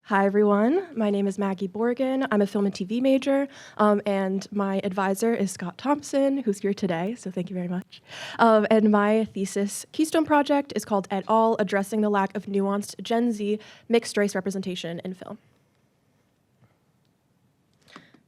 Hi, everyone. My name is Maggie Borgen. I'm a film and TV major, and my advisor is Scott Thompson, who's here today, so thank you very much. And my thesis Keystone project is called Et al., Addressing the Lack of Nuanced Gen Z Mixed Race Representation in Film.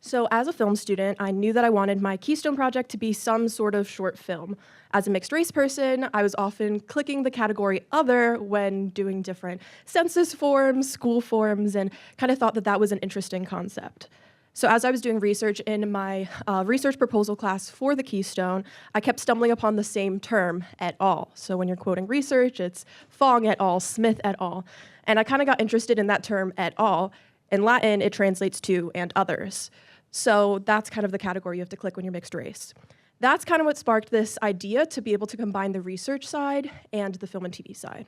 So as a film student, I knew that I wanted my Keystone project to be some sort of short film. As a mixed race person, I was often clicking the category other when doing different census forms, school forms, and kind of thought that that was an interesting concept. So as I was doing research in my research proposal class for the Keystone, I kept stumbling upon the same term, et al. So when you're quoting research, it's Fong et al., Smith et al. And I kind of got interested in that term, et al. In Latin, it translates to and others. So that's kind of the category you have to click when you're mixed race. That's kind of what sparked this idea to be able to combine the research side and the film and TV side.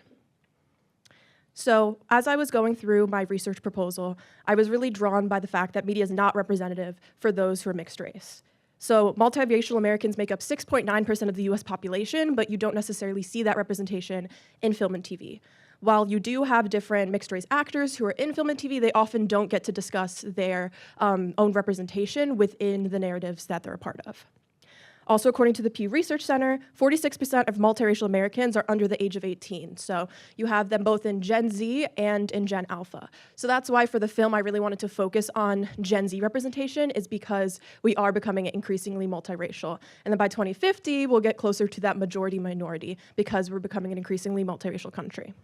So as I was going through my research proposal, I was really drawn by the fact that media is not representative for those who are mixed race. So multiracial Americans make up 6.9% of the US population, but you don't necessarily see that representation in film and TV. While you do have different mixed race actors who are in film and TV, they often don't get to discuss their own representation within the narratives that they're a part of. Also, according to the Pew Research Center, 46% of multiracial Americans are under the age of 18. So you have them both in Gen Z and in Gen Alpha. So that's why for the film, I really wanted to focus on Gen Z representation, is because we are becoming increasingly multiracial. And then by 2050, we'll get closer to that majority minority because we're becoming an increasingly multiracial country.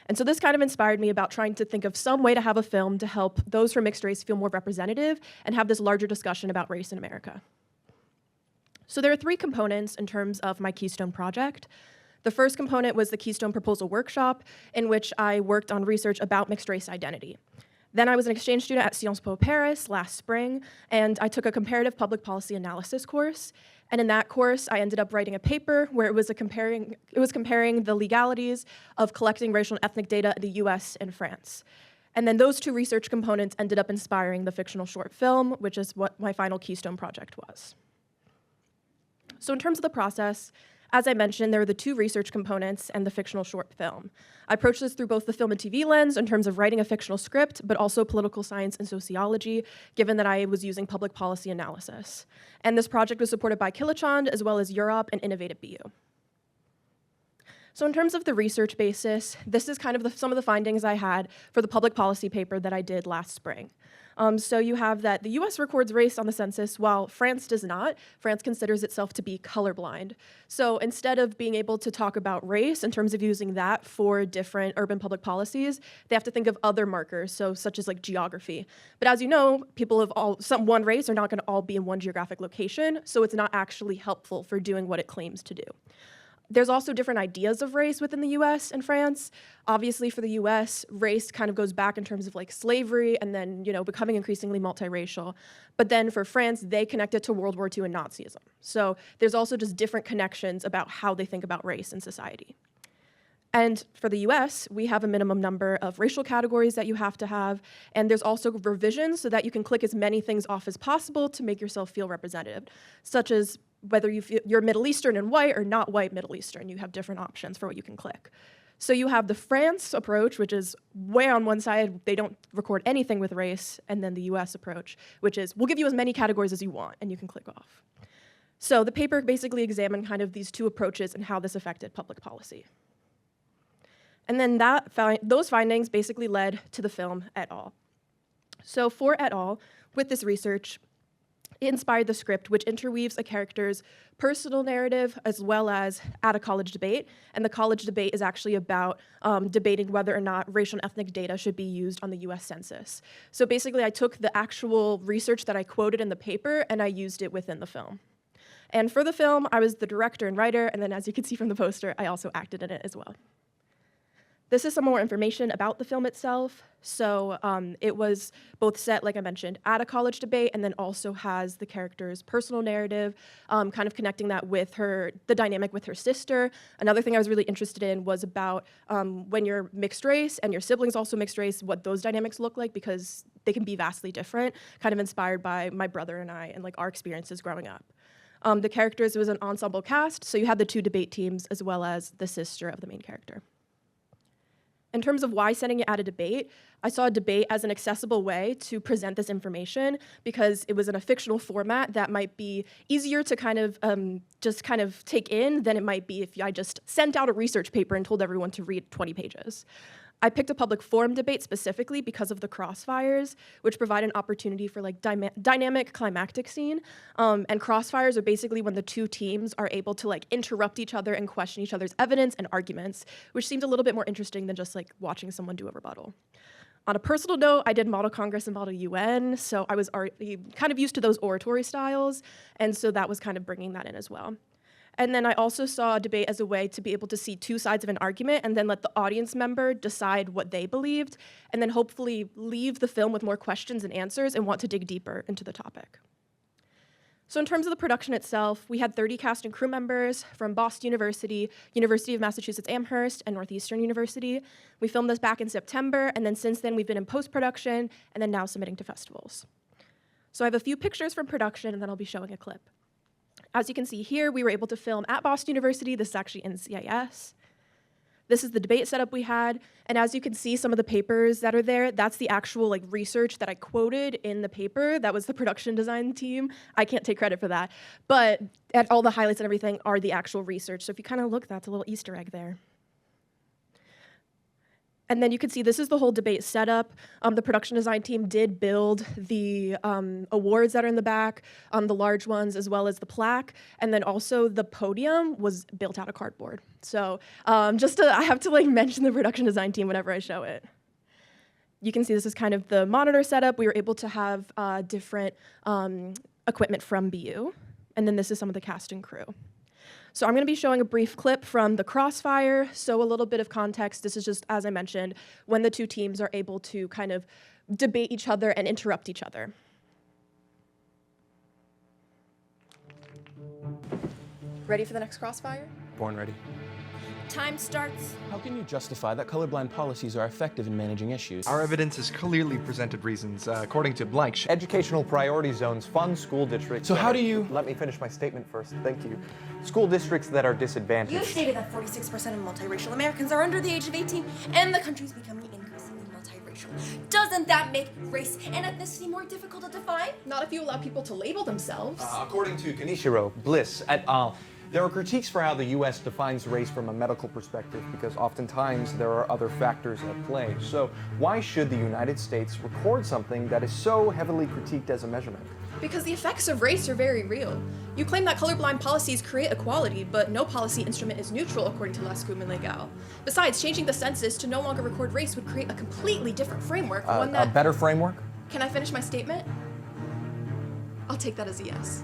And so this kind of inspired me about trying to think of some way to have a film to help those from mixed race feel more representative and have this larger discussion about race in America. So there are three components in terms of my Keystone project. The first component was the Keystone Proposal Workshop, in which I worked on research about mixed race identity. Then I was an exchange student at Sciences Po Paris last spring, and I took a comparative public policy analysis course. And in that course, I ended up writing a paper where it was comparing the legalities of collecting racial and ethnic data in the US and France. And then those two research components ended up inspiring the fictional short film, which is what my final Keystone project was. So in terms of the process, as I mentioned, there are the two research components and the fictional short film. I approached this through both the film and TV lens in terms of writing a fictional script, but also political science and sociology, given that I was using public policy analysis. And this project was supported by Kilachand, as well as Europe and Innovate BU. So in terms of the research basis, this is kind of some of the findings I had for the public policy paper that I did last spring. So you have that the US records race on the census, while France does not. France considers itself to be colorblind. So instead of being able to talk about race in terms of using that for different urban public policies, they have to think of other markers, so such as like geography. But as you know, people of one race are not going to all be in one geographic location, so it's not actually helpful for doing what it claims to do. There's also different ideas of race within the US and France. Obviously for the US, race kind of goes back in terms of like slavery and then, becoming increasingly multiracial. But then for France, they connect it to World War II and Nazism. So there's also just different connections about how they think about race in society. And for the US, we have a minimum number of racial categories that you have to have, and there's also revisions so that you can click as many things off as possible to make yourself feel representative, such as whether you're Middle Eastern and white or not white Middle Eastern. You have different options for what you can click. So you have the France approach, which is way on one side, they don't record anything with race, and then the US approach, which is we'll give you as many categories as you want, and you can click off. So the paper basically examined kind of these two approaches and how this affected public policy. And then those findings basically led to the film Et al. So for Et al, with this research, it inspired the script, which interweaves a character's personal narrative as well as at a college debate. And the college debate is actually about debating whether or not racial and ethnic data should be used on the US Census. So basically, I took the actual research that I quoted in the paper and I used it within the film. And for the film, I was the director and writer, and then as you can see from the poster, I also acted in it as well. This is some more information about the film itself. So it was both set, like I mentioned, at a college debate, and then also has the character's personal narrative, kind of connecting that with the dynamic with her sister. Another thing I was really interested in was about when you're mixed race and your siblings also mixed race, what those dynamics look like, because they can be vastly different, kind of inspired by my brother and I and like our experiences growing up. The characters, it was an ensemble cast, so you had the two debate teams as well as the sister of the main character. In terms of why sending it at a debate, I saw a debate as an accessible way to present this information because it was in a fictional format that might be easier to just kind of take in than it might be if I just sent out a research paper and told everyone to read 20 pages. I picked a public forum debate specifically because of the crossfires, which provide an opportunity for like dynamic climactic scene. And crossfires are basically when the two teams are able to like interrupt each other and question each other's evidence and arguments, which seemed a little bit more interesting than just like watching someone do a rebuttal. On a personal note, I did Model Congress and Model UN, so I was already kind of used to those oratory styles, and so that was kind of bringing that in as well. And then I also saw a debate as a way to be able to see two sides of an argument and then let the audience member decide what they believed, and then hopefully leave the film with more questions and answers and want to dig deeper into the topic. So in terms of the production itself, we had 30 cast and crew members from Boston University, University of Massachusetts Amherst, and Northeastern University. We filmed this back in September, and then since then we've been in post-production and then now submitting to festivals. So I have a few pictures from production, and then I'll be showing a clip. As you can see here, we were able to film at Boston University. This is actually in CIS. This is the debate setup we had, and as you can see, some of the papers that are there, that's the actual like research that I quoted in the paper. That was the production design team. I can't take credit for that, but at all the highlights and everything are the actual research. So if you kind of look, that's a little Easter egg there. And then you can see this is the whole debate setup. The production design team did build the awards that are in the back, the large ones, as well as the plaque. And then also the podium was built out of cardboard. So I have to like mention the production design team whenever I show it. You can see this is kind of the monitor setup. We were able to have different equipment from BU. And then this is some of the cast and crew. So I'm going to be showing a brief clip from the crossfire. So a little bit of context. This is just, as I mentioned, when the two teams are able to kind of debate each other and interrupt each other. Ready for the next crossfire? Born ready. Time starts. How can you justify that colorblind policies are effective in managing issues? Our evidence has clearly presented reasons, according to blank. Educational priority zones fund school districts. So how do you... Let me finish my statement first, thank you. School districts that are disadvantaged. You stated that 46% of multiracial Americans are under the age of 18, and the country's becoming increasingly multiracial. Doesn't that make race and ethnicity more difficult to define? Not if you allow people to label themselves. According to Kanishiro, Bliss, et al., there are critiques for how the U.S. defines race from a medical perspective because oftentimes there are other factors at play. So why should the United States record something that is so heavily critiqued as a measurement? Because the effects of race are very real. You claim that colorblind policies create equality, but no policy instrument is neutral according to La Scume Legal. Besides, changing the census to no longer record race would create a completely different framework, one that... A better framework? Can I finish my statement? I'll take that as a yes.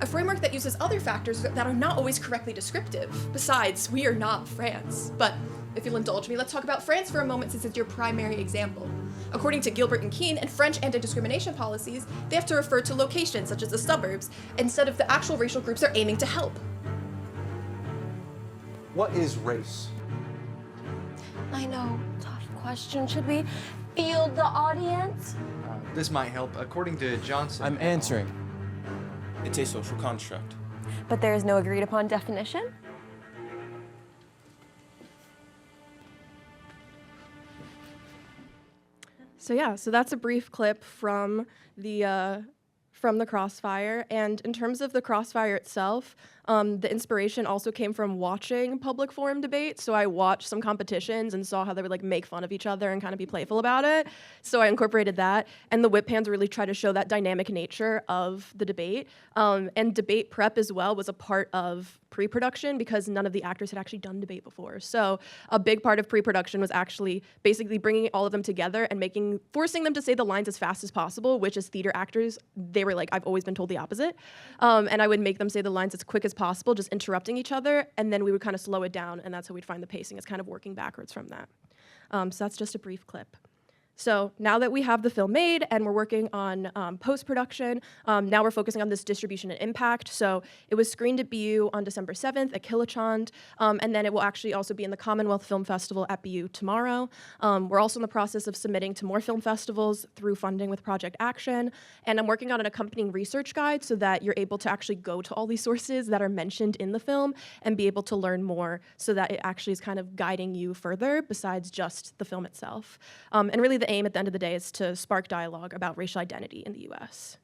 A framework that uses other factors that are not always correctly descriptive. Besides, we are not France. But if you'll indulge me, let's talk about France for a moment since it's your primary example. According to Gilbert and Keene and French anti-discrimination policies, they have to refer to locations such as the suburbs instead of the actual racial groups they're aiming to help. What is race? I know, tough question. Should we field the audience? This might help. According to Johnson... I'm answering. It's a social construct. But there is no agreed upon definition? So that's a brief clip from the crossfire. And in terms of the crossfire itself, the inspiration also came from watching public forum debates. So I watched some competitions and saw how they would like make fun of each other and kind of be playful about it. So I incorporated that. And the whip pans really try to show that dynamic nature of the debate. And debate prep as well was a part of pre-production because none of the actors had actually done debate before. So a big part of pre-production was actually basically bringing all of them together and forcing them to say the lines as fast as possible, which as theater actors, they were like, I've always been told the opposite. And I would make them say the lines as quick as possible, just interrupting each other, and then we would kind of slow it down, and that's how we'd find the pacing is kind of working backwards from that. So that's just a brief clip. So now that we have the film made and we're working on post-production, now we're focusing on this distribution and impact. So it was screened at BU on December 7th at Kilachand, and then it will actually also be in the Commonwealth Film Festival at BU tomorrow. We're also in the process of submitting to more film festivals through funding with Project Action, and I'm working on an accompanying research guide so that you're able to actually go to all these sources that are mentioned in the film and be able to learn more so that it actually is kind of guiding you further besides just the film itself. And really the aim at the end of the day is to spark dialogue about racial identity in the US.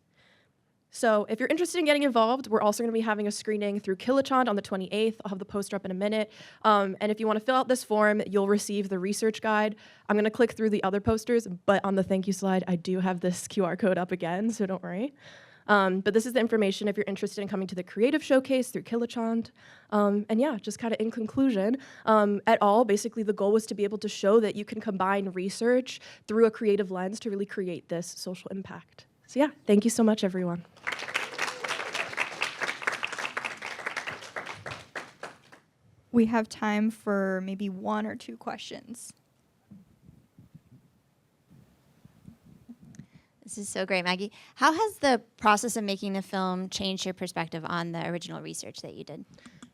So if you're interested in getting involved, we're also going to be having a screening through Kilachand on the 28th. I'll have the poster up in a minute. And if you want to fill out this form, you'll receive the research guide. I'm going to click through the other posters, but on the thank you slide, I do have this QR code up again, so don't worry. But this is the information if you're interested in coming to the creative showcase through Kilachand. And yeah, just kind of in conclusion, basically the goal was to be able to show that you can combine research through a creative lens to really create this social impact. So yeah, thank you so much, everyone. We have time for maybe 1 or 2 questions. This is so great, Maggie. How has the process of making the film changed your perspective on the original research that you did?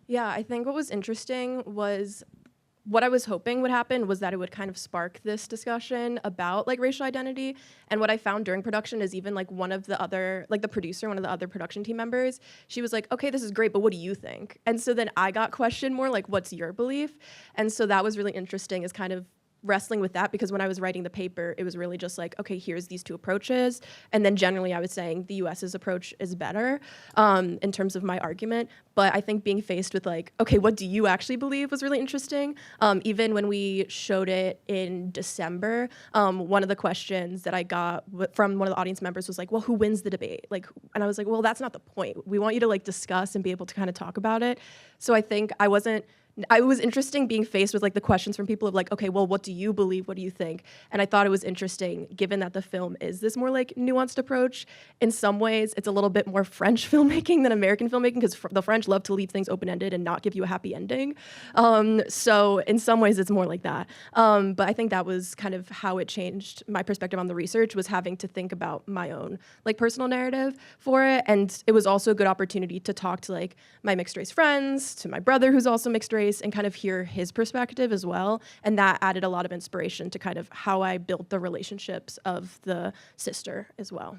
Yeah, I think what was interesting was what I was hoping would happen was that it would kind of spark this discussion about like racial identity. And what I found during production is even like one of the other, like the producer, one of the other production team members, she was like, okay, this is great, but what do you think? And so then I got questioned more like, what's your belief? And so that was really interesting, is kind of wrestling with that, because when I was writing the paper, it was really just like, okay, here's these 2 approaches. And then generally I was saying the US's approach is better in terms of my argument. But I think being faced with like, okay, what do you actually believe was really interesting. Even when we showed it in December, one of the questions that I got from one of the audience members was like, well, who wins the debate? Like, and I was like, well, that's not the point. We want you to like discuss and be able to kind of talk about it. So I think it was interesting being faced with like the questions from people of like, okay, well, what do you believe? What do you think? And I thought it was interesting, given that the film is this more like nuanced approach. In some ways, it's a little bit more French filmmaking than American filmmaking, because the French love to leave things open-ended and not give you a happy ending. So in some ways, it's more like that. But I think that was kind of how it changed my perspective on the research, was having to think about my own like personal narrative for it. And it was also a good opportunity to talk to like my mixed race friends, to my brother who's also mixed race, and kind of hear his perspective as well. And that added a lot of inspiration to kind of how I built the relationships of the sister as well.